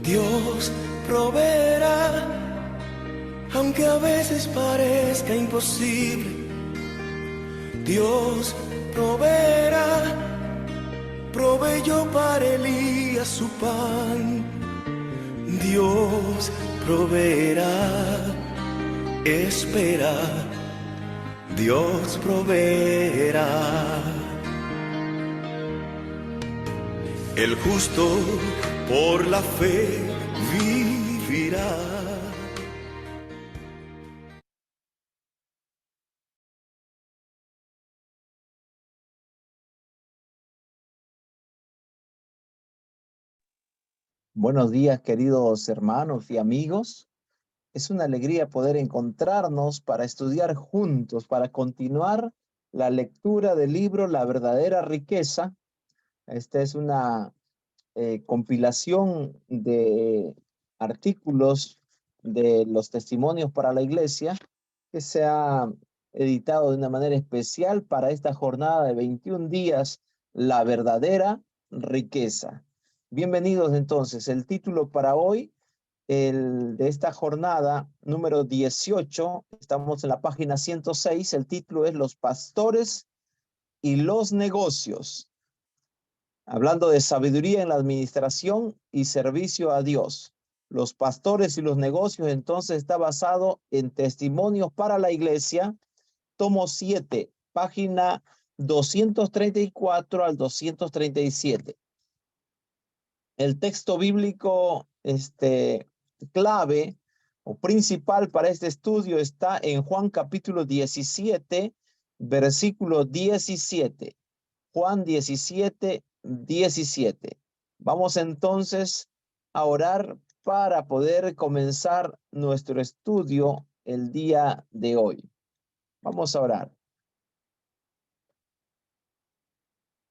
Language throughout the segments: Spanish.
Dios proveerá, aunque a veces parezca imposible. Dios proveerá, proveyó para Elías su pan. Dios proveerá, espera, Dios proveerá. El justo por la fe vivirá. Buenos días, queridos hermanos y amigos. Es una alegría poder encontrarnos para estudiar juntos, para continuar la lectura del libro La verdadera riqueza. Esta es una compilación de artículos de los testimonios para la iglesia que se ha editado de una manera especial para esta jornada de 21 días, La verdadera riqueza. Bienvenidos entonces. El título para hoy, de esta jornada número 18, estamos en la página 106, el título es Los pastores y los negocios. Hablando de sabiduría en la administración y servicio a Dios. Los pastores y los negocios entonces está basado en Testimonios para la Iglesia, tomo 7, página 234 al 237. El texto bíblico clave o principal para este estudio está en Juan capítulo 17, versículo 17. Juan 17, 17. Vamos entonces a orar para poder comenzar nuestro estudio el día de hoy. Vamos a orar.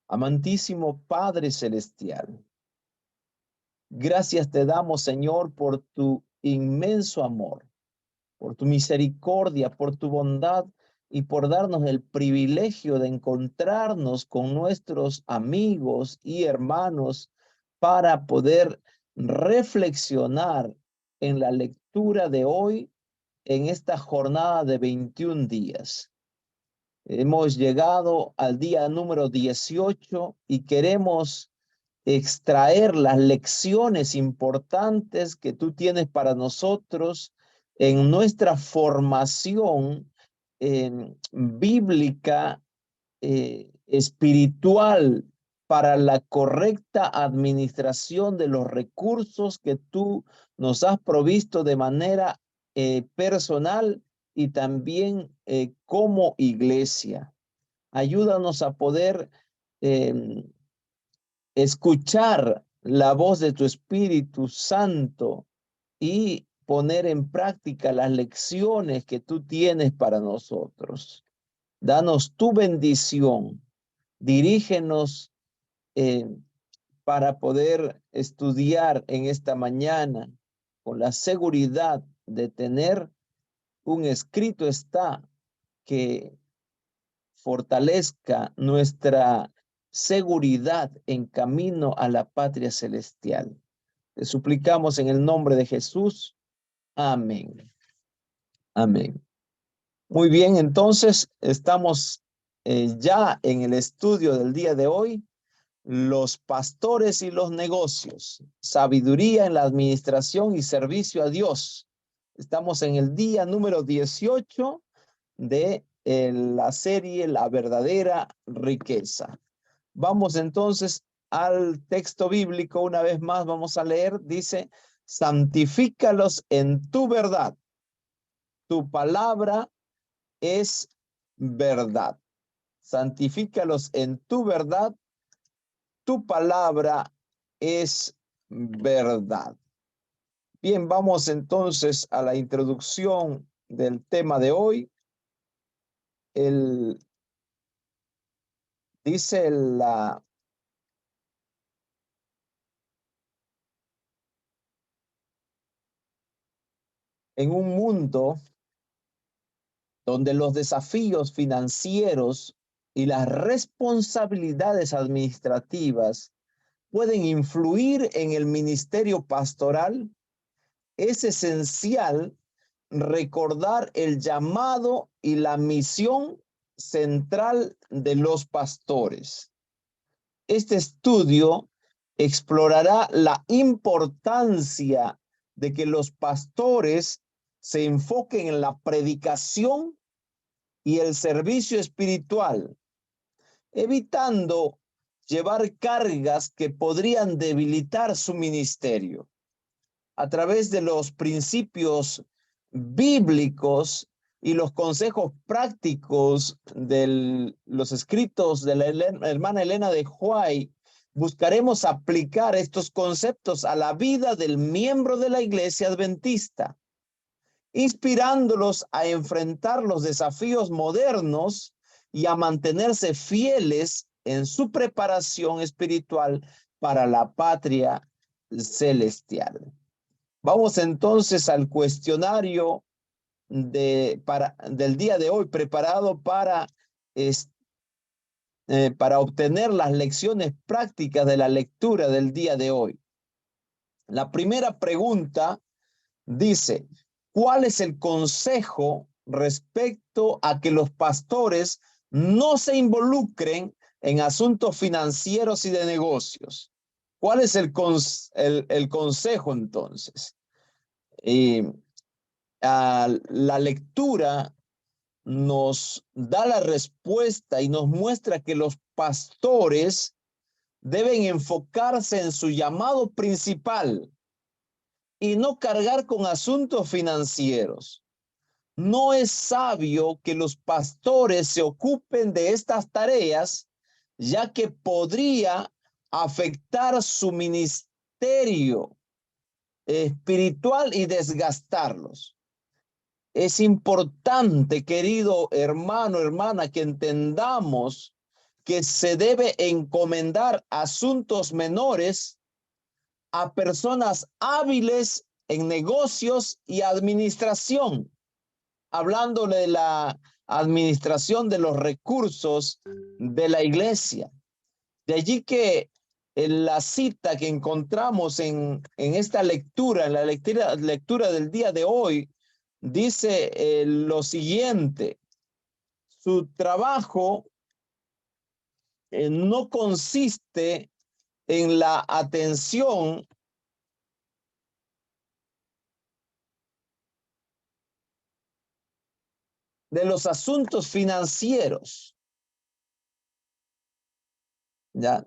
Amantísimo Padre Celestial, gracias te damos, Señor, por tu inmenso amor, por tu misericordia, por tu bondad y por darnos el privilegio de encontrarnos con nuestros amigos y hermanos para poder reflexionar en la lectura de hoy en esta jornada de 21 días. Hemos llegado al día número 18 y queremos extraer las lecciones importantes que tú tienes para nosotros en nuestra formación bíblica, espiritual, para la correcta administración de los recursos que tú nos has provisto de manera personal y también como iglesia. Ayúdanos a poder escuchar la voz de tu Espíritu Santo y poner en práctica las lecciones que tú tienes para nosotros. Danos tu bendición. Dirígenos para poder estudiar en esta mañana con la seguridad de tener un escrito está que fortalezca nuestra seguridad en camino a la patria celestial. Te suplicamos en el nombre de Jesús. Amén. Amén. Muy bien, entonces estamos ya en el estudio del día de hoy. Los pastores y los negocios. Sabiduría en la administración y servicio a Dios. Estamos en el día número 18 de la serie La verdadera riqueza. Vamos entonces al texto bíblico. Una vez más vamos a leer. Dice, santifícalos en tu verdad. Tu palabra es verdad. Santifícalos en tu verdad. Tu palabra es verdad. Bien, vamos entonces a la introducción del tema de hoy. Dice en un mundo donde los desafíos financieros y las responsabilidades administrativas pueden influir en el ministerio pastoral, es esencial recordar el llamado y la misión central de los pastores. Este estudio explorará la importancia de que los pastores se enfoquen en la predicación y el servicio espiritual, evitando llevar cargas que podrían debilitar su ministerio. A través de los principios bíblicos y los consejos prácticos de los escritos de la hermana Elena de White, buscaremos aplicar estos conceptos a la vida del miembro de la Iglesia Adventista, inspirándolos a enfrentar los desafíos modernos y a mantenerse fieles en su preparación espiritual para la patria celestial. Vamos entonces al cuestionario del día de hoy, preparado para obtener las lecciones prácticas de la lectura del día de hoy. La primera pregunta dice: ¿cuál es el consejo respecto a que los pastores no se involucren en asuntos financieros y de negocios? ¿Cuál es el consejo entonces? La lectura nos da la respuesta y nos muestra que los pastores deben enfocarse en su llamado principal y no cargar con asuntos financieros. No es sabio que los pastores se ocupen de estas tareas, ya que podría afectar su ministerio espiritual y desgastarlos. Es importante, querido hermano, hermana, que entendamos que se debe encomendar asuntos menores a personas hábiles en negocios y administración, hablándole de la administración de los recursos de la iglesia. De allí que en la cita que encontramos en esta lectura, en la lectura del día de hoy, dice lo siguiente: su trabajo no consiste en la atención de los asuntos financieros. ¿Ya?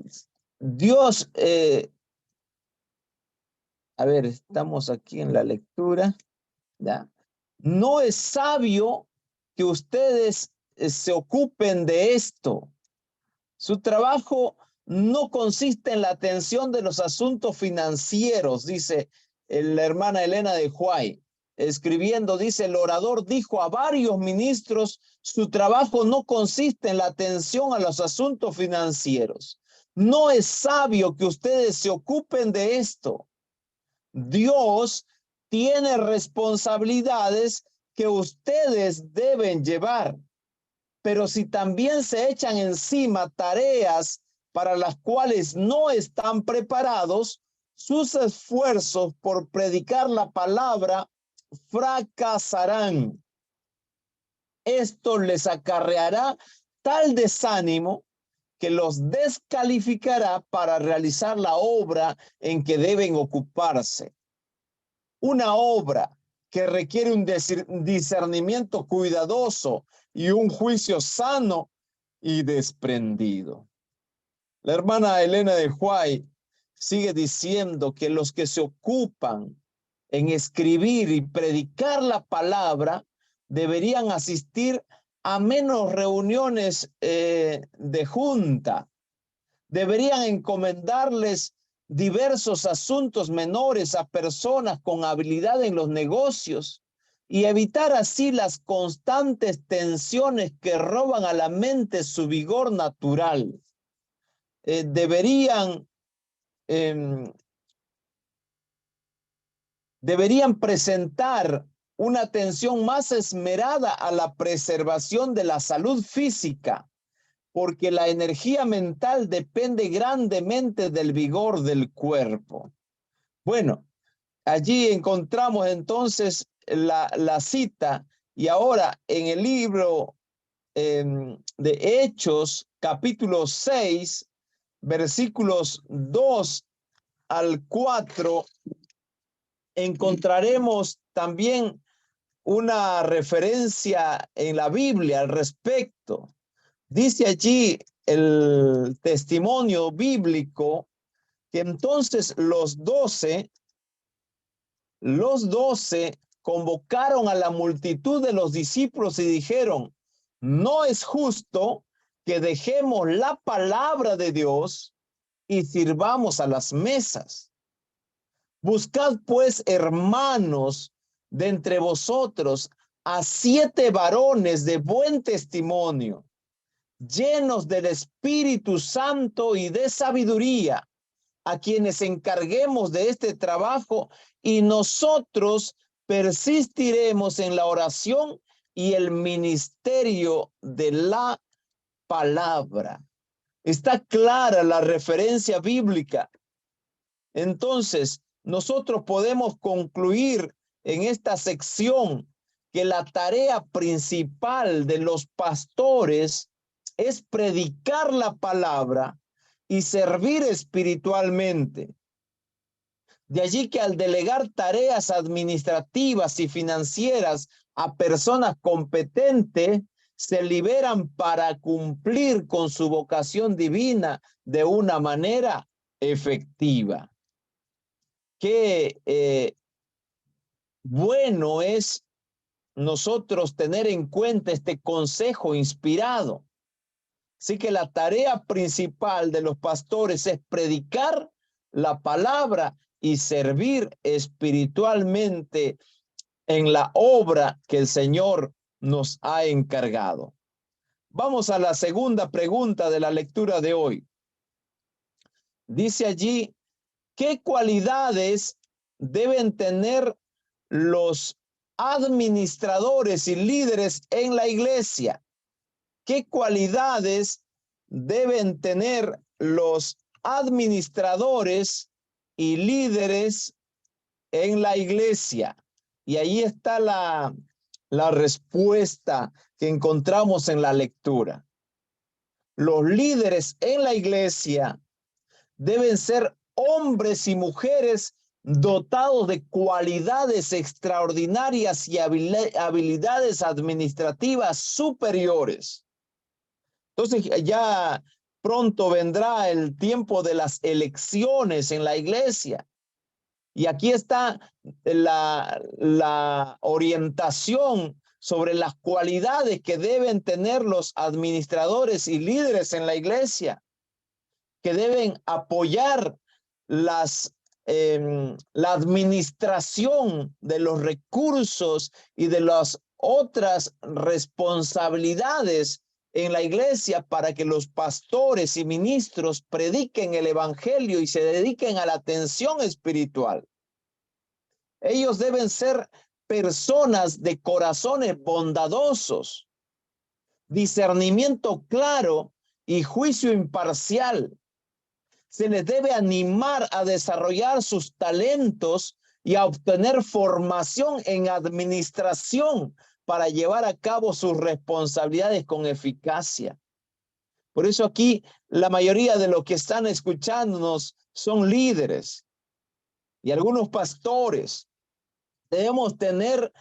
Dios, a ver, estamos aquí en la lectura. ¿Ya? No es sabio que ustedes se ocupen de esto. Su trabajo no consiste en la atención de los asuntos financieros, dice la hermana Elena de White. Escribiendo, dice: el orador dijo a varios ministros, su trabajo no consiste en la atención a los asuntos financieros. No es sabio que ustedes se ocupen de esto. Dios tiene responsabilidades que ustedes deben llevar. Pero si también se echan encima tareas para las cuales no están preparados, sus esfuerzos por predicar la palabra fracasarán. Esto les acarreará tal desánimo que los descalificará para realizar la obra en que deben ocuparse. Una obra que requiere un discernimiento cuidadoso y un juicio sano y desprendido. La hermana Elena de White sigue diciendo que los que se ocupan en escribir y predicar la palabra deberían asistir a menos reuniones de junta. Deberían encomendarles diversos asuntos menores a personas con habilidad en los negocios y evitar así las constantes tensiones que roban a la mente su vigor natural. Deberían presentar una atención más esmerada a la preservación de la salud física, porque la energía mental depende grandemente del vigor del cuerpo. Bueno, allí encontramos entonces la cita, y ahora en el libro de Hechos, capítulo 6, versículos 2 al 4, encontraremos también una referencia en la Biblia al respecto. Dice allí el testimonio bíblico que entonces los 12 convocaron a la multitud de los discípulos y dijeron: no es justo que dejemos la palabra de Dios y sirvamos a las mesas. Buscad pues, hermanos, de entre vosotros a 7 varones de buen testimonio, llenos del Espíritu Santo y de sabiduría, a quienes encarguemos de este trabajo, y nosotros persistiremos en la oración y el ministerio de la palabra. Está clara la referencia bíblica. Entonces, nosotros podemos concluir en esta sección que la tarea principal de los pastores es predicar la palabra y servir espiritualmente. De allí que al delegar tareas administrativas y financieras a personas competentes, se liberan para cumplir con su vocación divina de una manera efectiva. Qué bueno es nosotros tener en cuenta este consejo inspirado. Así que la tarea principal de los pastores es predicar la palabra y servir espiritualmente en la obra que el Señor nos ha encargado. Vamos a la segunda pregunta de la lectura de hoy. Dice allí: ¿qué cualidades deben tener los administradores y líderes en la iglesia? ¿Qué cualidades deben tener los administradores y líderes en la iglesia? Y ahí está la respuesta que encontramos en la lectura. Los líderes en la iglesia deben ser hombres y mujeres dotados de cualidades extraordinarias y habilidades administrativas superiores. Entonces ya pronto vendrá el tiempo de las elecciones en la iglesia. Y aquí está la orientación sobre las cualidades que deben tener los administradores y líderes en la iglesia, que deben apoyar la administración de los recursos y de las otras responsabilidades en la iglesia para que los pastores y ministros prediquen el evangelio y se dediquen a la atención espiritual. Ellos deben ser personas de corazones bondadosos, discernimiento claro y juicio imparcial. Se les debe animar a desarrollar sus talentos y a obtener formación en administración para llevar a cabo sus responsabilidades con eficacia. Por eso aquí la mayoría de los que están escuchándonos son líderes y algunos pastores. Debemos tener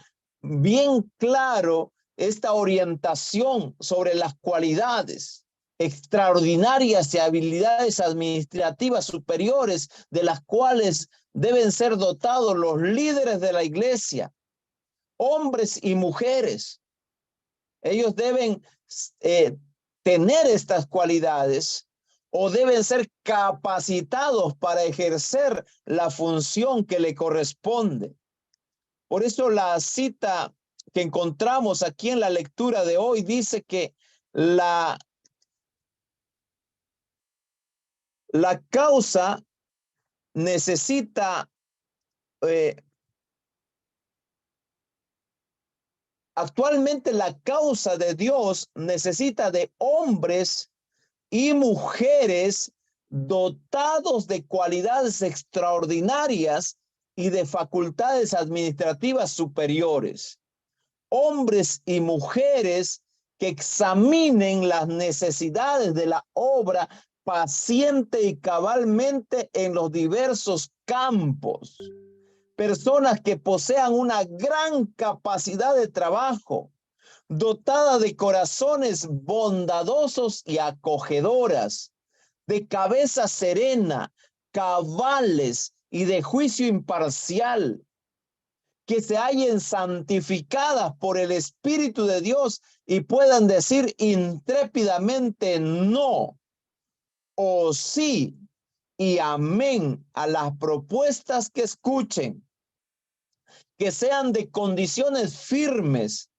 bien claro esta orientación sobre las cualidades extraordinarias y habilidades administrativas superiores de las cuales deben ser dotados los líderes de la iglesia, hombres y mujeres. Ellos deben tener estas cualidades o deben ser capacitados para ejercer la función que le corresponde. Por eso la cita que encontramos aquí en la lectura de hoy dice que la causa necesita, actualmente la causa de Dios necesita de hombres y mujeres dotados de cualidades extraordinarias y de facultades administrativas superiores. Hombres y mujeres que examinen las necesidades de la obra paciente y cabalmente en los diversos campos. Personas que posean una gran capacidad de trabajo, dotada de corazones bondadosos y acogedoras, de cabeza serena, cabales y de juicio imparcial, que se hallen santificadas por el Espíritu de Dios y puedan decir intrépidamente no o sí y amén a las propuestas que escuchen, que sean de condiciones firmes,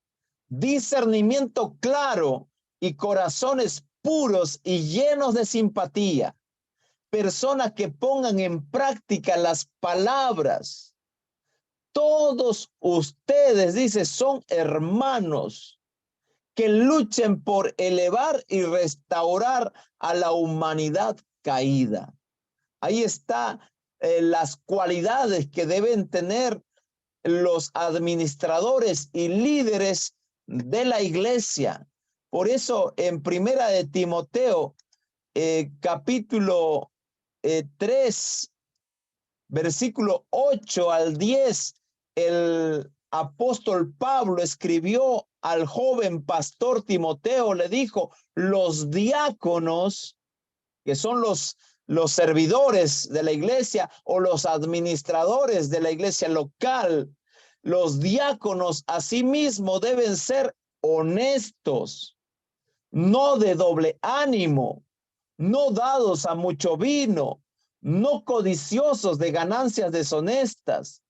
discernimiento claro y corazones puros y llenos de simpatía. Personas que pongan en práctica las palabras. Todos ustedes, dice, son hermanos que luchen por elevar y restaurar a la humanidad caída. Ahí está las cualidades que deben tener los administradores y líderes de la iglesia. Por eso en Primera de Timoteo, capítulo 3, versículo 8 al 10, el apóstol Pablo escribió al joven pastor Timoteo, le dijo, los diáconos, que son los servidores de la iglesia o los administradores de la iglesia local, los diáconos asimismo deben ser honestos, no de doble ánimo, no dados a mucho vino, no codiciosos de ganancias deshonestas,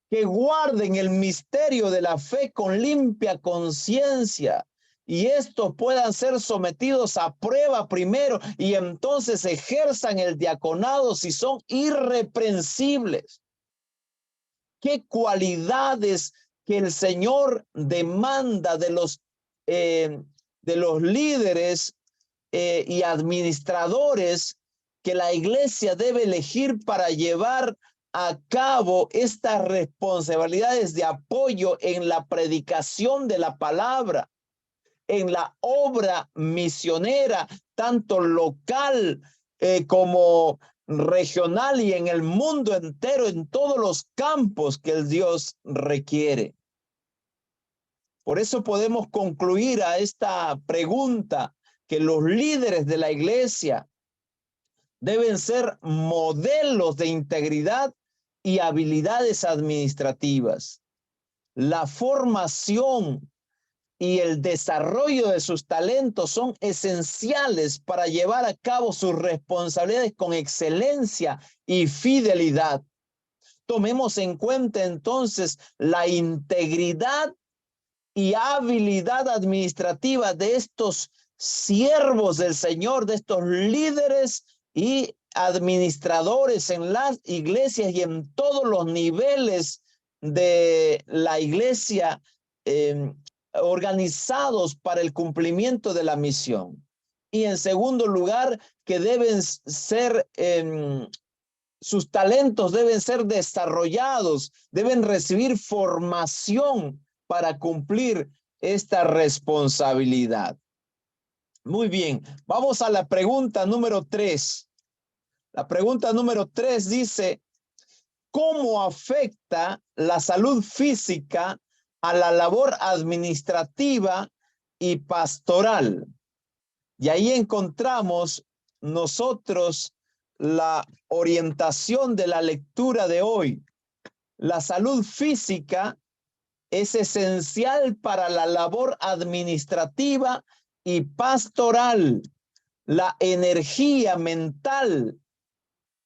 que guarden el misterio de la fe con limpia conciencia, y estos puedan ser sometidos a prueba primero y entonces ejerzan el diaconado si son irreprensibles. ¿Qué cualidades que el Señor demanda de los líderes y administradores que la iglesia debe elegir para llevar a cabo estas responsabilidades de apoyo en la predicación de la palabra, en la obra misionera, tanto local como regional y en el mundo entero, en todos los campos que el Dios requiere? Por eso podemos concluir a esta pregunta que los líderes de la iglesia deben ser modelos de integridad y habilidades administrativas. La formación y el desarrollo de sus talentos son esenciales para llevar a cabo sus responsabilidades con excelencia y fidelidad. Tomemos en cuenta entonces la integridad y habilidad administrativa de estos siervos del Señor, de estos líderes y administradores en las iglesias y en todos los niveles de la iglesia, organizados para el cumplimiento de la misión. Y en segundo lugar, que deben ser, sus talentos deben ser desarrollados, deben recibir formación para cumplir esta responsabilidad. Muy bien, vamos a la pregunta número 3. La pregunta número 3 dice, ¿cómo afecta la salud física a la labor administrativa y pastoral? Y ahí encontramos nosotros la orientación de la lectura de hoy. La salud física es esencial para la labor administrativa y pastoral. La energía mental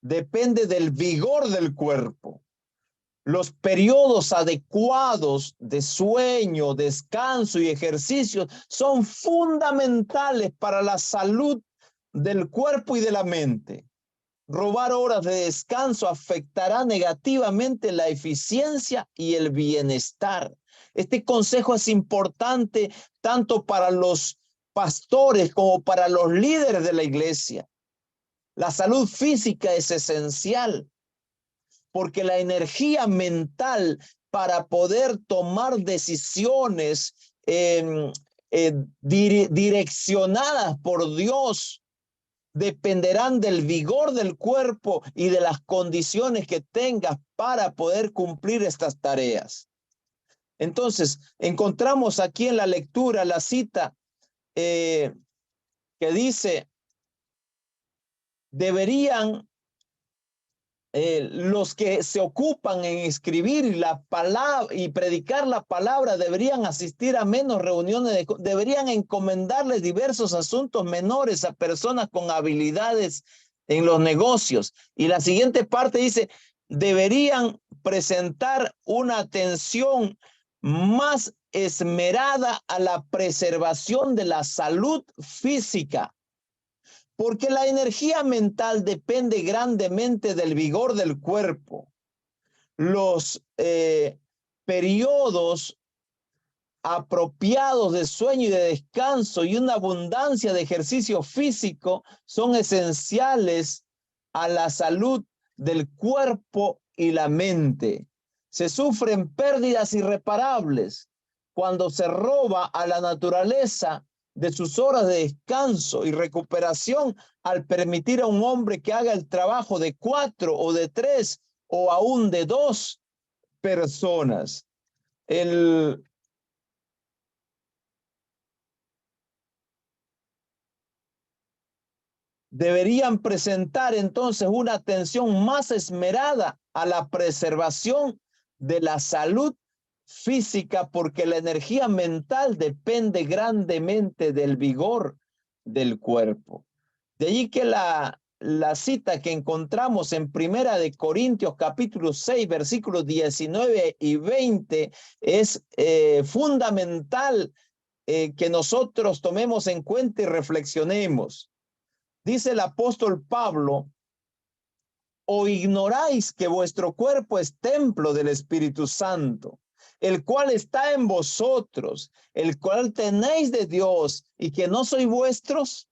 depende del vigor del cuerpo. Los periodos adecuados de sueño, descanso y ejercicio son fundamentales para la salud del cuerpo y de la mente. Robar horas de descanso afectará negativamente la eficiencia y el bienestar. Este consejo es importante tanto para los pastores como para los líderes de la iglesia. La salud física es esencial porque la energía mental para poder tomar decisiones direccionadas por Dios dependerán del vigor del cuerpo y de las condiciones que tengas para poder cumplir estas tareas. Entonces, encontramos aquí en la lectura la cita que dice, deberían los que se ocupan en escribir la palabra y predicar la palabra deberían asistir a menos reuniones, deberían encomendarles diversos asuntos menores a personas con habilidades en los negocios. Y la siguiente parte dice, deberían presentar una atención más esmerada a la preservación de la salud física. Porque la energía mental depende grandemente del vigor del cuerpo. Los periodos apropiados de sueño y de descanso y una abundancia de ejercicio físico son esenciales a la salud del cuerpo y la mente. Se sufren pérdidas irreparables cuando se roba a la naturaleza de sus horas de descanso y recuperación al permitir a un hombre que haga el trabajo de 4 o de 3 o aún de 2 personas. Deberían presentar entonces una atención más esmerada a la preservación de la salud física, porque la energía mental depende grandemente del vigor del cuerpo. De allí que la cita que encontramos en Primera de Corintios capítulo 6 versículos 19 y 20 es fundamental que nosotros tomemos en cuenta y reflexionemos. Dice el apóstol Pablo, ¿o ignoráis que vuestro cuerpo es templo del Espíritu Santo, el cual está en vosotros, el cual tenéis de Dios y que no sois vuestros?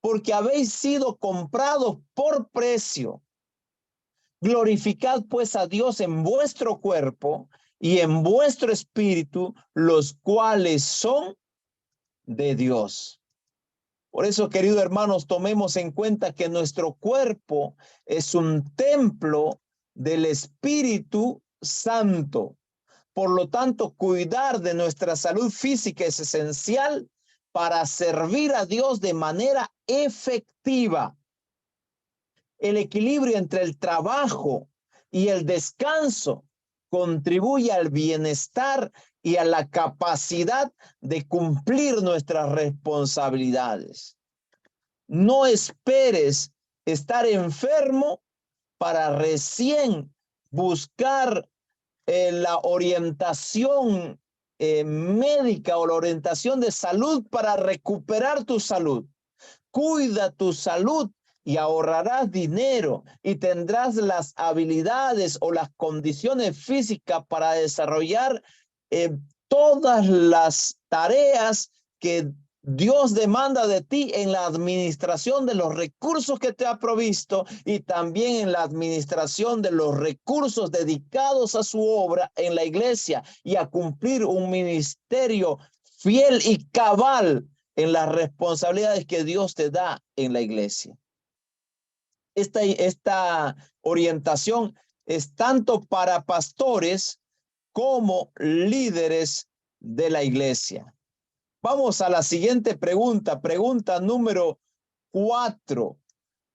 Porque habéis sido comprados por precio. Glorificad pues a Dios en vuestro cuerpo y en vuestro espíritu, los cuales son de Dios. Por eso, queridos hermanos, tomemos en cuenta que nuestro cuerpo es un templo del Espíritu Santo. Por lo tanto, cuidar de nuestra salud física es esencial para servir a Dios de manera efectiva. El equilibrio entre el trabajo y el descanso contribuye al bienestar y a la capacidad de cumplir nuestras responsabilidades. No esperes estar enfermo para recién buscar la orientación médica o la orientación de salud para recuperar tu salud. Cuida tu salud y ahorrarás dinero y tendrás las habilidades o las condiciones físicas para desarrollar todas las tareas que Dios demanda de ti en la administración de los recursos que te ha provisto y también en la administración de los recursos dedicados a su obra en la iglesia y a cumplir un ministerio fiel y cabal en las responsabilidades que Dios te da en la iglesia. Esta orientación es tanto para pastores como líderes de la iglesia. Vamos a la siguiente pregunta, pregunta número 4.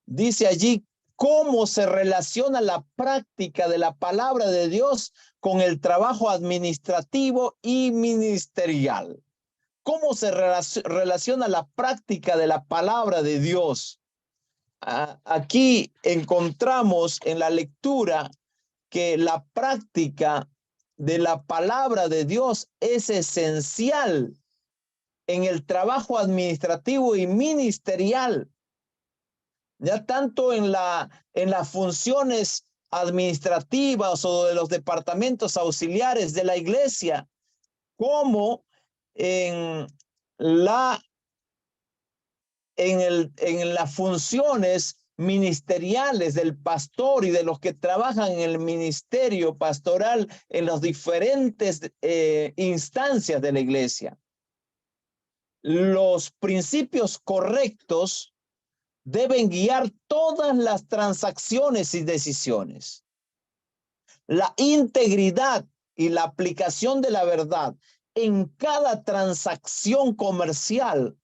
Dice allí, ¿cómo se relaciona la práctica de la palabra de Dios con el trabajo administrativo y ministerial? ¿Cómo se relaciona la práctica de la palabra de Dios? Aquí encontramos en la lectura que la práctica de la palabra de Dios es esencial en el trabajo administrativo y ministerial, ya tanto en las funciones administrativas o de los departamentos auxiliares de la iglesia, como en la en las funciones ministeriales del pastor y de los que trabajan en el ministerio pastoral en las diferentes instancias de la iglesia. Los principios correctos deben guiar todas las transacciones y decisiones. La integridad y la aplicación de la verdad en cada transacción comercial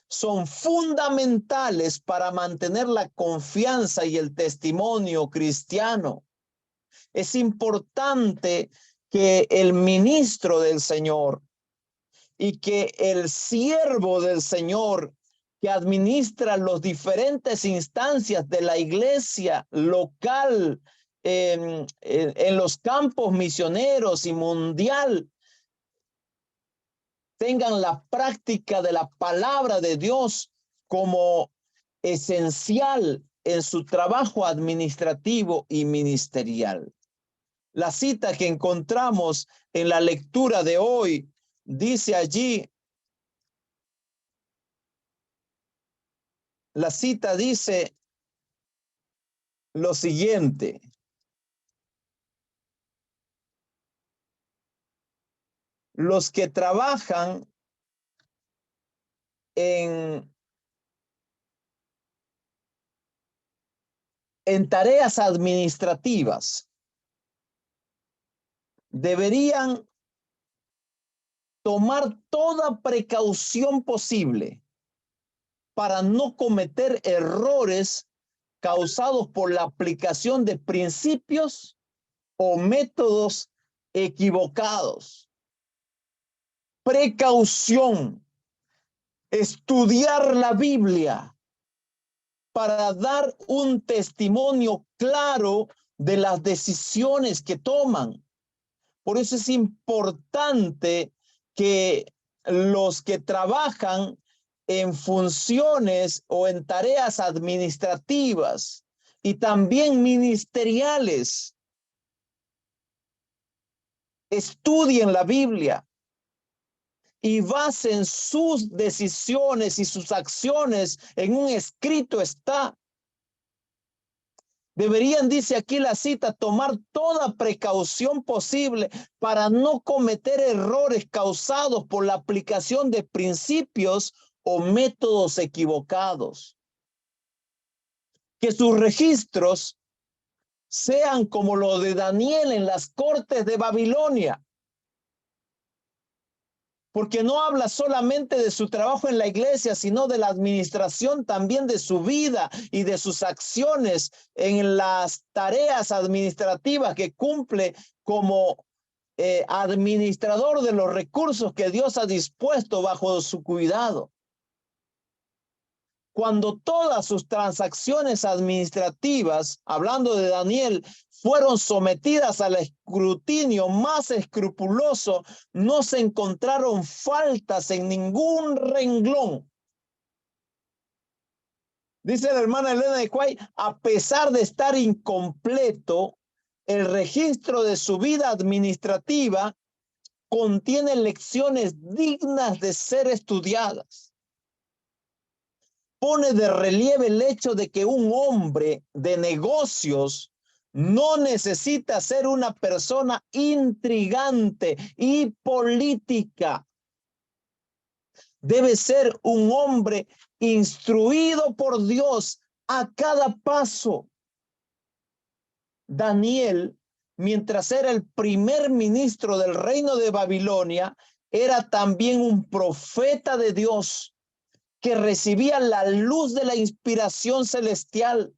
son fundamentales para mantener la confianza y el testimonio cristiano. Es importante que el ministro del Señor y que el siervo del Señor que administra las diferentes instancias de la iglesia local, en los campos misioneros y mundial, tengan la práctica de la palabra de Dios como esencial en su trabajo administrativo y ministerial. La cita que encontramos en la lectura de hoy dice allí, la cita dice lo siguiente: los que trabajan en tareas administrativas deberían tomar toda precaución posible para no cometer errores causados por la aplicación de principios o métodos equivocados. Precaución, estudiar la Biblia para dar un testimonio claro de las decisiones que toman. Por eso es importante que los que trabajan en funciones o en tareas administrativas y también ministeriales estudien la Biblia y basen sus decisiones y sus acciones en un escrito está. Deberían, dice aquí la cita, tomar toda precaución posible para no cometer errores causados por la aplicación de principios o métodos equivocados. Que sus registros sean como lo de Daniel en las cortes de Babilonia. Porque no habla solamente de su trabajo en la iglesia, sino de la administración también de su vida y de sus acciones en las tareas administrativas que cumple como administrador de los recursos que Dios ha dispuesto bajo su cuidado. Cuando todas sus transacciones administrativas, hablando de Daniel, fueron sometidas al escrutinio más escrupuloso, no se encontraron faltas en ningún renglón. Dice la hermana Elena de White, a pesar de estar incompleto, el registro de su vida administrativa contiene lecciones dignas de ser estudiadas. Pone de relieve el hecho de que un hombre de negocios no necesita ser una persona intrigante y política. Debe ser un hombre instruido por Dios a cada paso. Daniel, mientras era el primer ministro del reino de Babilonia, era también un profeta de Dios que recibía la luz de la inspiración celestial.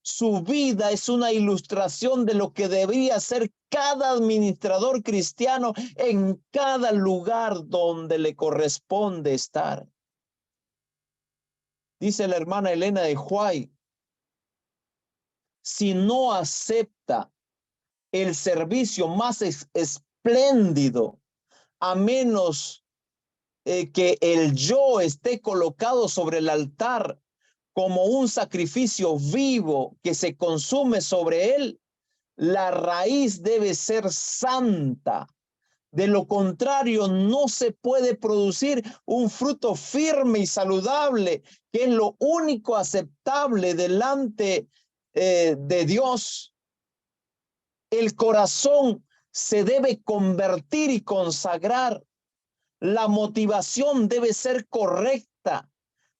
Su vida es una ilustración de lo que debería ser cada administrador cristiano en cada lugar donde le corresponde estar. Dice la hermana Elena de White, si no acepta el servicio más espléndido, a menos que el yo esté colocado sobre el altar como un sacrificio vivo que se consume sobre él, la raíz debe ser santa, De lo contrario, no se puede producir un fruto firme y saludable, que es lo único aceptable delante de Dios. El corazón se debe convertir y consagrar. La motivación debe ser correcta.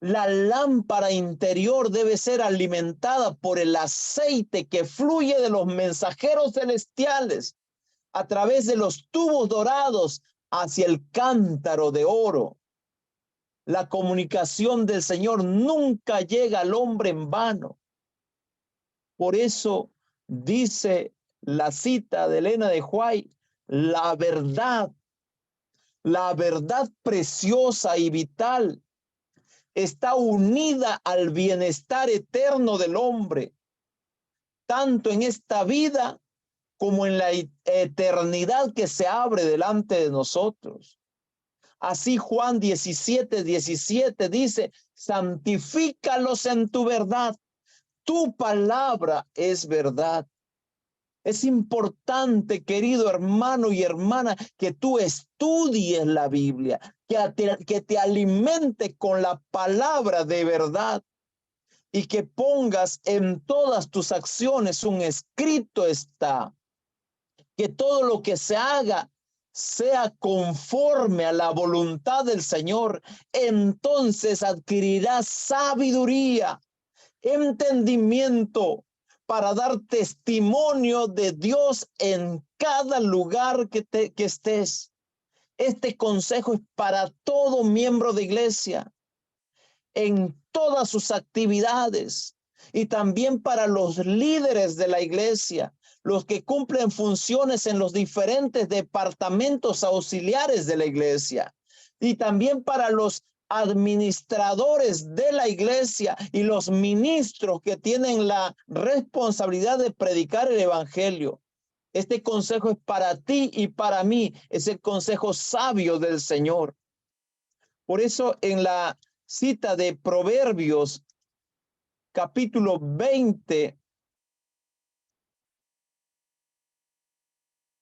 La lámpara interior debe ser alimentada por el aceite que fluye de los mensajeros celestiales a través de los tubos dorados hacia el cántaro de oro. La comunicación del Señor nunca llega al hombre en vano. Por eso dice la cita de Elena de White, la verdad preciosa y vital está unida al bienestar eterno del hombre, tanto en esta vida como en la eternidad que se abre delante de nosotros. Así Juan 17:17 dice, santifícalos en tu verdad, tu palabra es verdad. Es importante, querido hermano y hermana, que tú estudies la Biblia, que te alimente con la palabra de verdad y que pongas en todas tus acciones un escrito está. Que todo lo que se haga sea conforme a la voluntad del Señor. Entonces adquirirás sabiduría, entendimiento para dar testimonio de Dios en cada lugar que estés. Este consejo es para todo miembro de iglesia, en todas sus actividades, y también para los líderes de la iglesia, los que cumplen funciones en los diferentes departamentos auxiliares de la iglesia, y también para los administradores de la iglesia y los ministros que tienen la responsabilidad de predicar el evangelio. Este consejo es para ti y para mí, es el consejo sabio del Señor. Por eso en la cita de Proverbios, capítulo 20,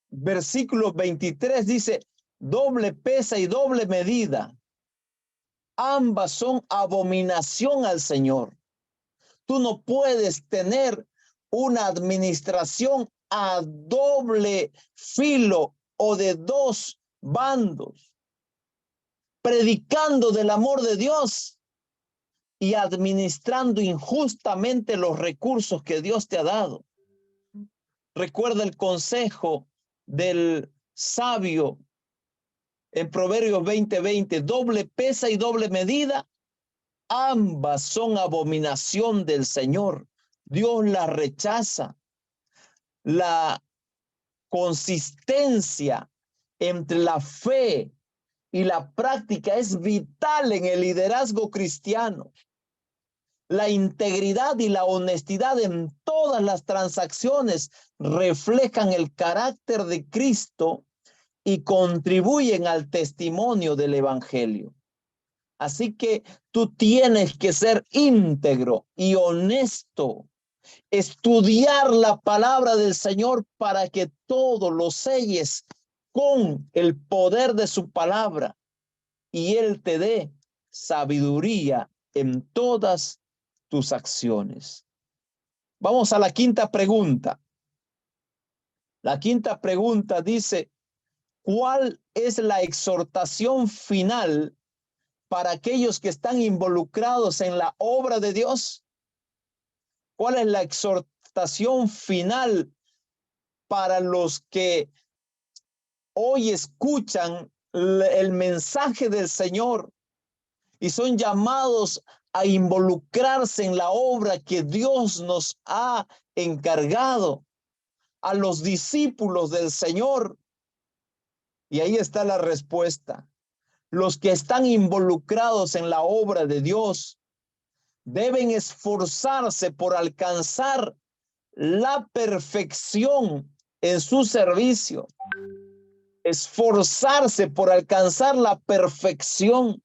versículo 23, dice, doble pesa y doble medida. Ambas son abominación al Señor. Tú no puedes tener una administración a doble filo o de dos bandos, predicando del amor de Dios y administrando injustamente los recursos que Dios te ha dado. Recuerda el consejo del sabio en Proverbios 20:20, doble pesa y doble medida, ambas son abominación del Señor. Dios las rechaza. La consistencia entre la fe y la práctica es vital en el liderazgo cristiano. La integridad y la honestidad en todas las transacciones reflejan el carácter de Cristo y contribuyen al testimonio del evangelio. Así que tú tienes que ser íntegro y honesto, estudiar la palabra del Señor para que todo lo selles con el poder de su palabra y Él te dé sabiduría en todas tus acciones. Vamos a la quinta pregunta. La quinta pregunta dice, ¿cuál es la exhortación final para aquellos que están involucrados en la obra de Dios? ¿Cuál es la exhortación final para los que hoy escuchan el mensaje del Señor y son llamados a involucrarse en la obra que Dios nos ha encargado, a los discípulos del Señor? Y ahí está la respuesta. Los que están involucrados en la obra de Dios deben esforzarse por alcanzar la perfección en su servicio. Esforzarse por alcanzar la perfección.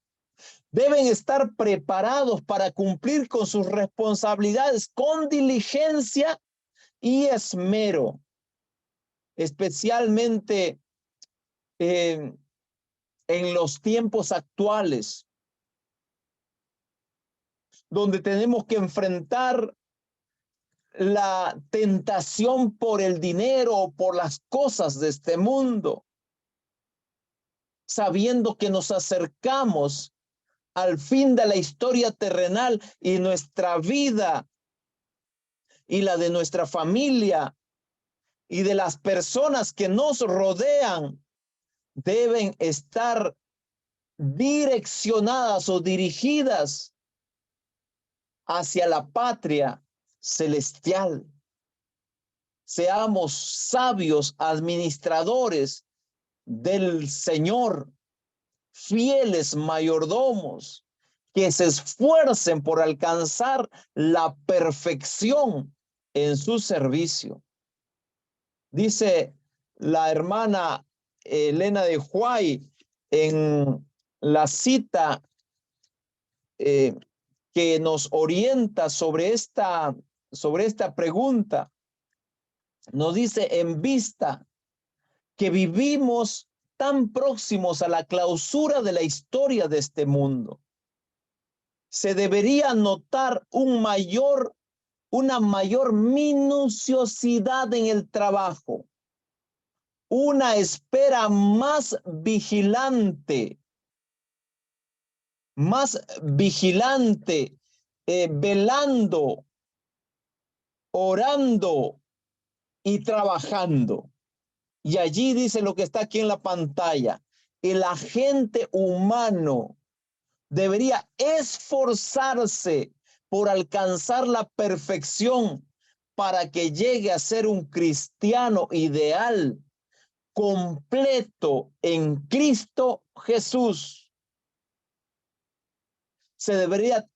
Deben estar preparados para cumplir con sus responsabilidades con diligencia y esmero. Especialmente en los tiempos actuales, donde tenemos que enfrentar la tentación por el dinero o por las cosas de este mundo, sabiendo que nos acercamos al fin de la historia terrenal y nuestra vida y la de nuestra familia y de las personas que nos rodean deben estar direccionadas o dirigidas hacia la patria celestial. Seamos sabios administradores del Señor, fieles mayordomos que se esfuercen por alcanzar la perfección en su servicio. Dice la hermana Elena de White en la cita que nos orienta sobre esta pregunta. Nos dice: en vista que vivimos tan próximos a la clausura de la historia de este mundo, se debería notar una mayor minuciosidad en el trabajo, una espera más vigilante, velando, orando y trabajando. Y allí dice lo que está aquí en la pantalla: el agente humano debería esforzarse por alcanzar la perfección para que llegue a ser un cristiano ideal, completo en Cristo Jesús. Se debería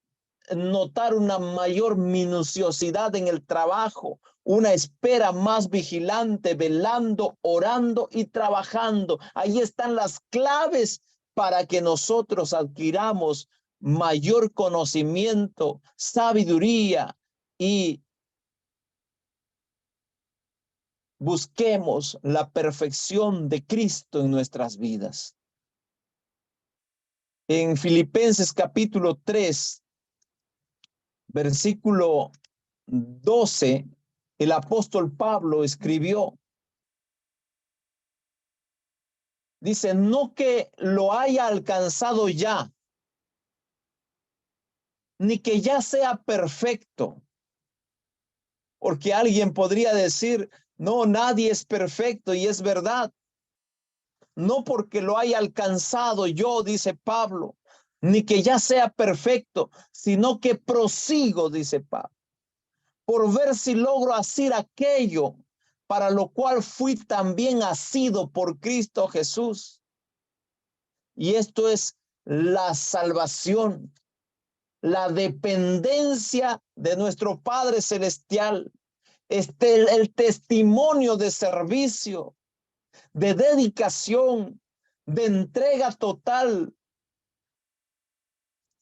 notar una mayor minuciosidad en el trabajo, una espera más vigilante, velando, orando y trabajando. Ahí están las claves para que nosotros adquiramos mayor conocimiento, sabiduría y busquemos la perfección de Cristo en nuestras vidas. En Filipenses capítulo 3, versículo 12, el apóstol Pablo escribió, dice: no que lo haya alcanzado ya, ni que ya sea perfecto, porque alguien podría decir: no, nadie es perfecto, y es verdad. No porque lo haya alcanzado yo, dice Pablo, ni que ya sea perfecto, sino que prosigo, dice Pablo, por ver si logro hacer aquello para lo cual fui también asido por Cristo Jesús. Y esto es la salvación, la dependencia de nuestro Padre Celestial, el testimonio de servicio, de dedicación, de entrega total,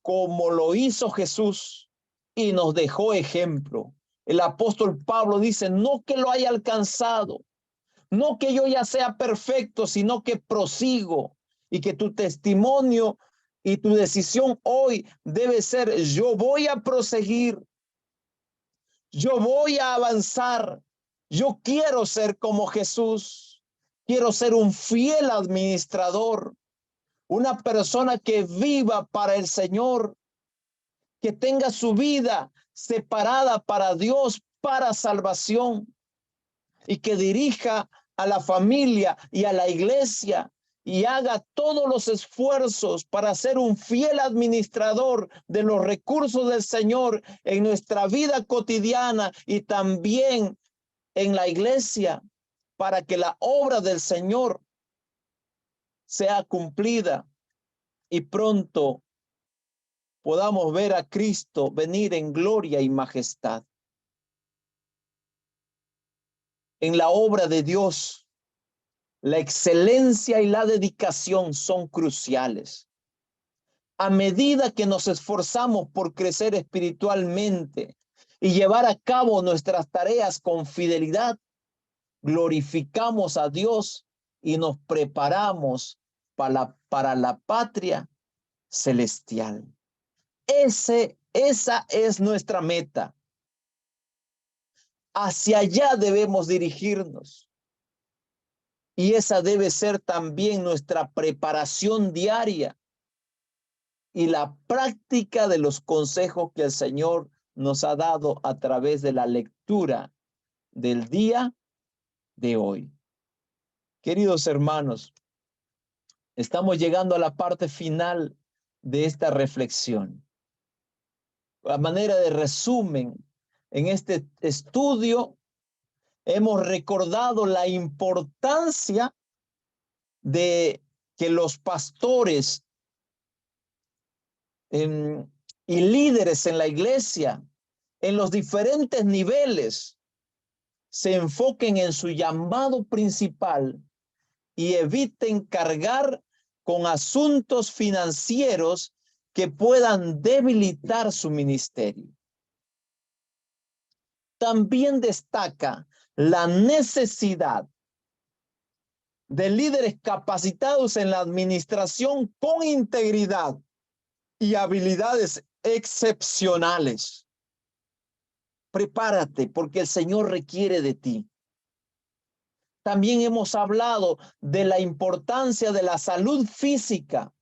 como lo hizo Jesús y nos dejó ejemplo. El apóstol Pablo dice: no que lo haya alcanzado, no que yo ya sea perfecto, sino que prosigo. Y que tu testimonio y tu decisión hoy debe ser: yo voy a proseguir, yo voy a avanzar, yo quiero ser como Jesús, quiero ser un fiel administrador, una persona que viva para el Señor, que tenga su vida separada para Dios, para salvación, y que dirija a la familia y a la iglesia y haga todos los esfuerzos para ser un fiel administrador de los recursos del Señor en nuestra vida cotidiana y también en la iglesia, para que la obra del Señor sea cumplida y pronto podamos ver a Cristo venir en gloria y majestad. En la obra de Dios, la excelencia y la dedicación son cruciales. A medida que nos esforzamos por crecer espiritualmente y llevar a cabo nuestras tareas con fidelidad, glorificamos a Dios y nos preparamos para la patria celestial. Esa es nuestra meta. Hacia allá debemos dirigirnos. Y esa debe ser también nuestra preparación diaria y la práctica de los consejos que el Señor nos ha dado a través de la lectura del día de hoy. Queridos hermanos, estamos llegando a la parte final de esta reflexión. A manera de resumen, en este estudio hemos recordado la importancia de que los pastores y líderes en la iglesia, en los diferentes niveles, se enfoquen en su llamado principal y eviten cargar con asuntos financieros que puedan debilitar su ministerio. También destaca la necesidad de líderes capacitados en la administración con integridad y habilidades excepcionales. Prepárate porque el Señor requiere de ti. También hemos hablado de la importancia de la salud física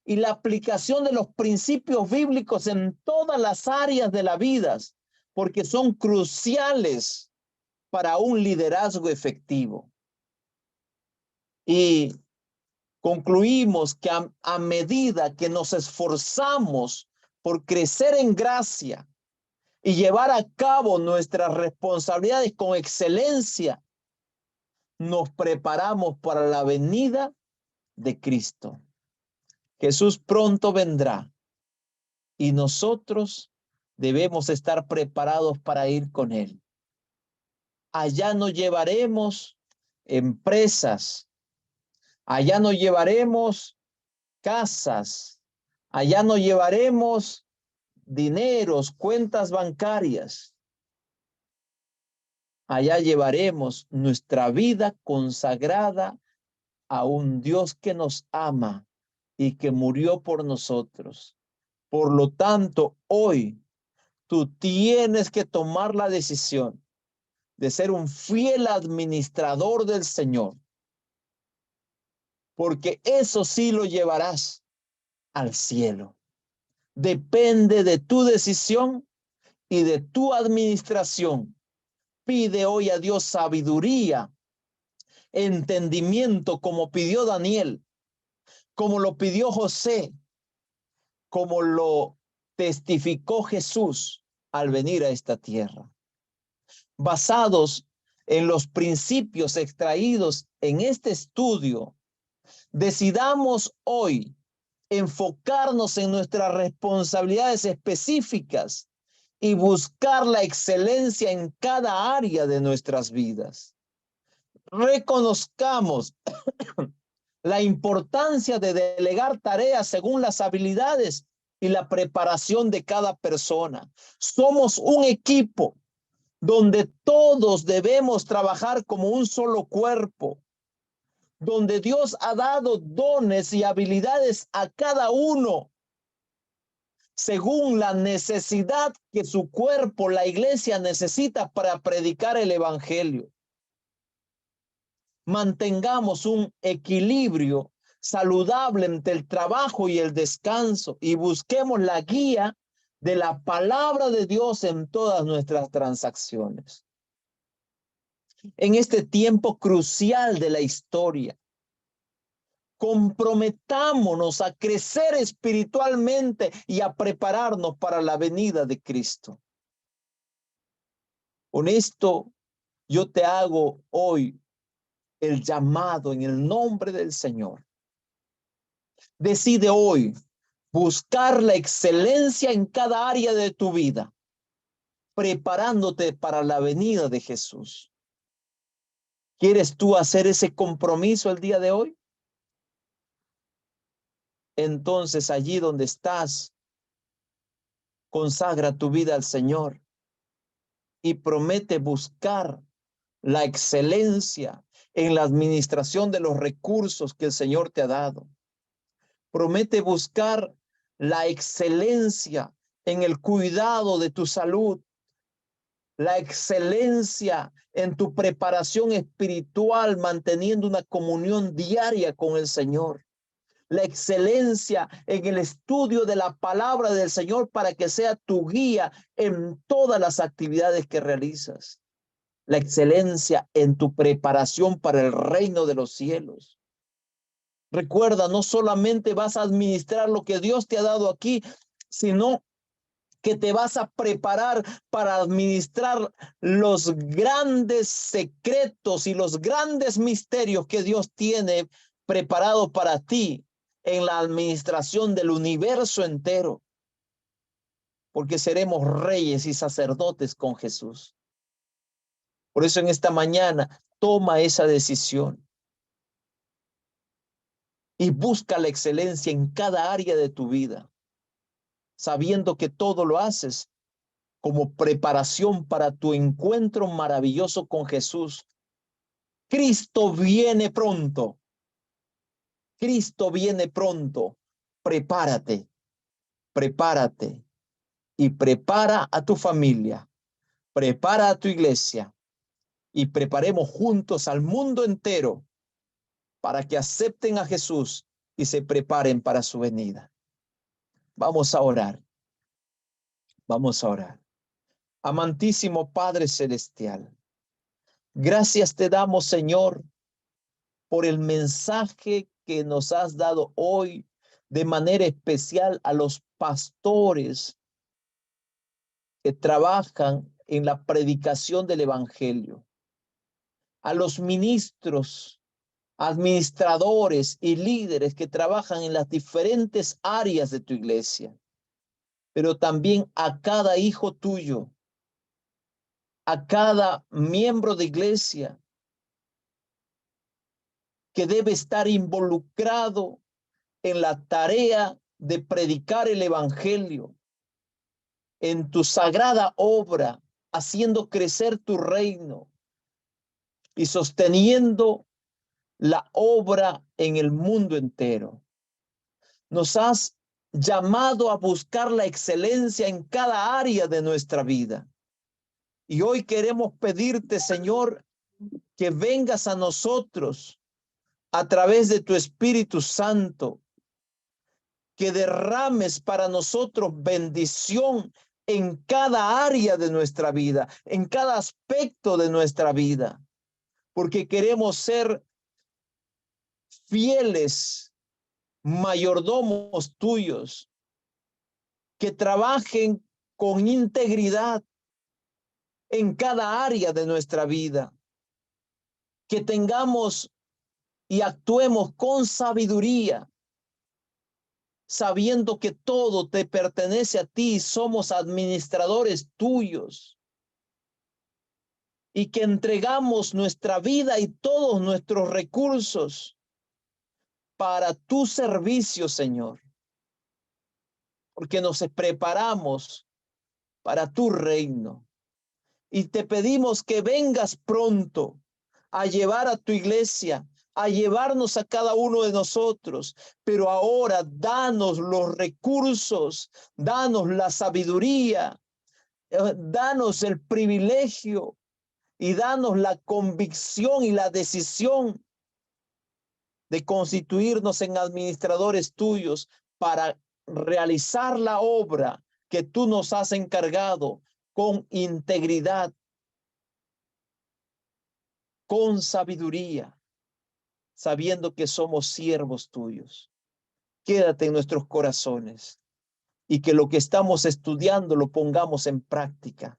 y la aplicación de los principios bíblicos en todas las áreas de la vida, porque son cruciales para un liderazgo efectivo. Y concluimos que a medida que nos esforzamos por crecer en gracia y llevar a cabo nuestras responsabilidades con excelencia, nos preparamos para la venida de Cristo. Jesús pronto vendrá y nosotros debemos estar preparados para ir con Él. Allá nos llevaremos empresas, allá nos llevaremos casas, allá nos llevaremos dineros, cuentas bancarias. Allá llevaremos nuestra vida consagrada a un Dios que nos ama y que murió por nosotros. Por lo tanto, hoy tú tienes que tomar la decisión de ser un fiel administrador del Señor, porque eso sí lo llevarás al cielo. Depende de tu decisión y de tu administración. Pide hoy a Dios sabiduría, entendimiento, como pidió Daniel, como lo pidió José, como lo testificó Jesús al venir a esta tierra. Basados en los principios extraídos en este estudio, decidamos hoy enfocarnos en nuestras responsabilidades específicas y buscar la excelencia en cada área de nuestras vidas. Reconozcamos la importancia de delegar tareas según las habilidades y la preparación de cada persona. Somos un equipo donde todos debemos trabajar como un solo cuerpo, donde Dios ha dado dones y habilidades a cada uno según la necesidad que su cuerpo, la iglesia, necesita para predicar el evangelio. Mantengamos un equilibrio saludable entre el trabajo y el descanso y busquemos la guía de la palabra de Dios en todas nuestras transacciones. En este tiempo crucial de la historia, comprometámonos a crecer espiritualmente y a prepararnos para la venida de Cristo. Con esto, yo te hago hoy el llamado en el nombre del Señor. Decide hoy buscar la excelencia en cada área de tu vida, preparándote para la venida de Jesús. ¿Quieres tú hacer ese compromiso el día de hoy? Entonces, allí donde estás, consagra tu vida al Señor y promete buscar la excelencia en la administración de los recursos que el Señor te ha dado. Promete buscar la excelencia en el cuidado de tu salud, la excelencia en tu preparación espiritual, manteniendo una comunión diaria con el Señor. La excelencia en el estudio de la palabra del Señor para que sea tu guía en todas las actividades que realizas. La excelencia en tu preparación para el reino de los cielos. Recuerda, no solamente vas a administrar lo que Dios te ha dado aquí, sino que te vas a preparar para administrar los grandes secretos y los grandes misterios que Dios tiene preparado para ti en la administración del universo entero, porque seremos reyes y sacerdotes con Jesús. Por eso en esta mañana toma esa decisión y busca la excelencia en cada área de tu vida, sabiendo que todo lo haces como preparación para tu encuentro maravilloso con Jesús. Cristo viene pronto. Cristo viene pronto. Prepárate, prepárate y prepara a tu familia, prepara a tu iglesia y preparemos juntos al mundo entero para que acepten a Jesús y se preparen para su venida. Vamos a orar. Vamos a orar. Amantísimo Padre Celestial, gracias te damos, Señor, por el mensaje que nos has dado hoy, de manera especial a los pastores que trabajan en la predicación del evangelio, a los ministros, administradores y líderes que trabajan en las diferentes áreas de tu iglesia, pero también a cada hijo tuyo, a cada miembro de iglesia que debe estar involucrado en la tarea de predicar el evangelio, en tu sagrada obra, haciendo crecer tu reino y sosteniendo la obra en el mundo entero. Nos has llamado a buscar la excelencia en cada área de nuestra vida. Y hoy queremos pedirte, Señor, que vengas a nosotros a través de tu Espíritu Santo, que derrames para nosotros bendición en cada área de nuestra vida, en cada aspecto de nuestra vida, porque queremos ser fieles mayordomos tuyos, que trabajen con integridad en cada área de nuestra vida, que tengamos y actuemos con sabiduría, sabiendo que todo te pertenece a ti, somos administradores tuyos, y que entregamos nuestra vida y todos nuestros recursos para tu servicio, Señor, porque nos preparamos para tu reino. Y te pedimos que vengas pronto a llevar a tu iglesia, a llevarnos a cada uno de nosotros. Pero ahora danos los recursos, danos la sabiduría, danos el privilegio y danos la convicción y la decisión de constituirnos en administradores tuyos para realizar la obra que tú nos has encargado con integridad, con sabiduría, sabiendo que somos siervos tuyos. Quédate en nuestros corazones y que lo que estamos estudiando lo pongamos en práctica.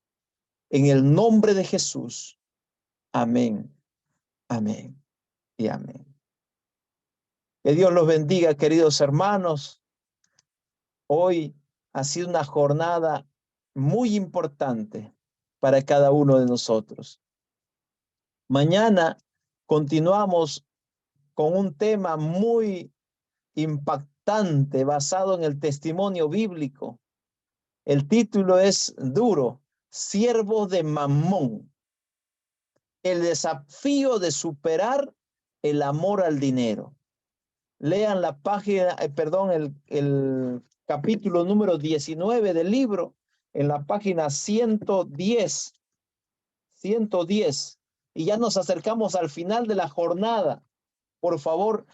En el nombre de Jesús. Amén, amén y amén. Que Dios los bendiga, queridos hermanos. Hoy ha sido una jornada muy importante para cada uno de nosotros. Mañana continuamos con un tema muy impactante basado en el testimonio bíblico. El título es duro, siervo de Mamón. el desafío de superar el amor al dinero. Lean la página, el capítulo número 19 del libro, en la página 110. Y ya nos acercamos al final de la jornada. Por favor,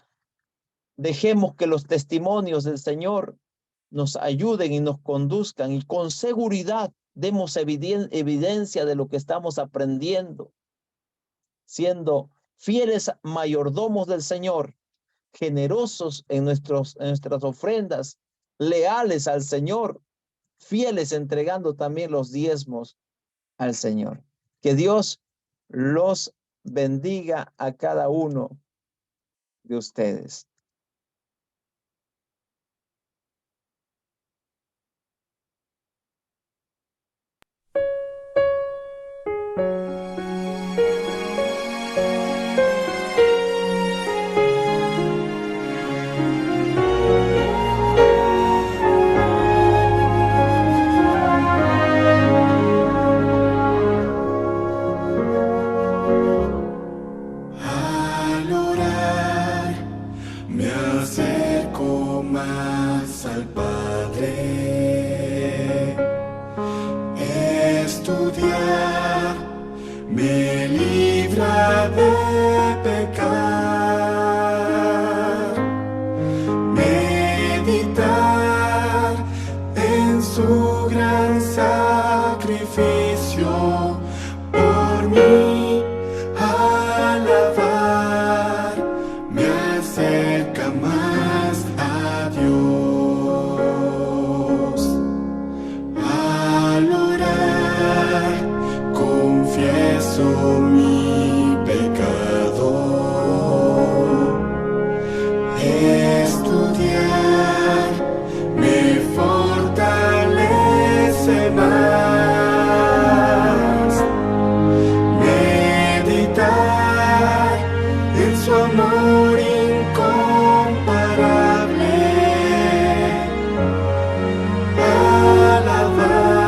dejemos que los testimonios del Señor nos ayuden y nos conduzcan, y con seguridad demos evidencia de lo que estamos aprendiendo, siendo fieles mayordomos del Señor, generosos en nuestras ofrendas, leales al Señor, fieles entregando también los diezmos al Señor. Que Dios los bendiga a cada uno de ustedes. Al orar me acerco más al Padre. Estudiar me libra de pecar. Meditar en su gran sacrificio por mí. Alabar me acerca más a Dios. Al orar confieso mi pecado. Estudiar me fortalece más. Meditar en su amor incomparable.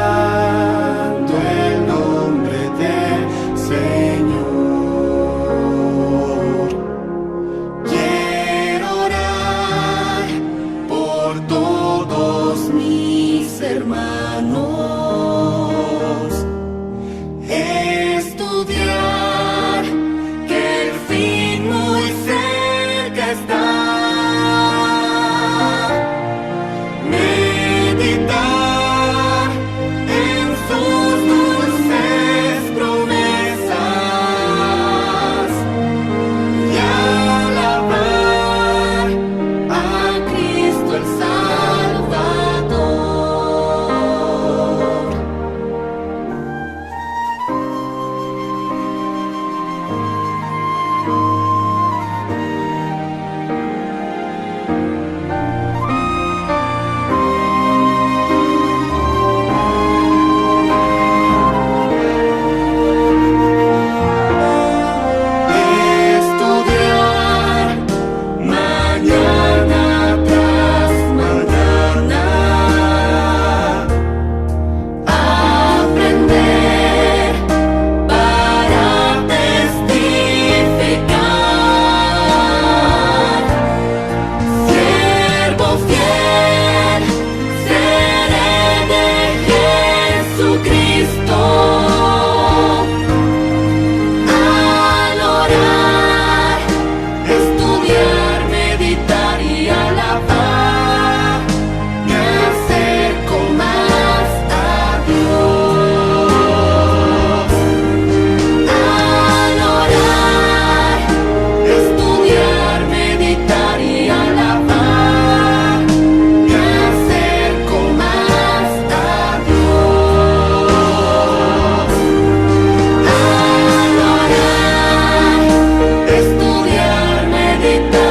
Alabando el nombre del Señor. Quiero orar por todos mis hermanos. Estudiar que el fin muy cerca está. Meditar en sus dulces promesas y alabar a Cristo el Salvador. Estudiar mañana tras mañana. Aprender para testificar. Siervo fiel, seré de Jesucristo. Al orar, estudiar, meditar y alabar, me acerco más a Dios. Al orar, estudiar, meditar y alabar, me acerco más a Dios. Al orar, estudiar, meditar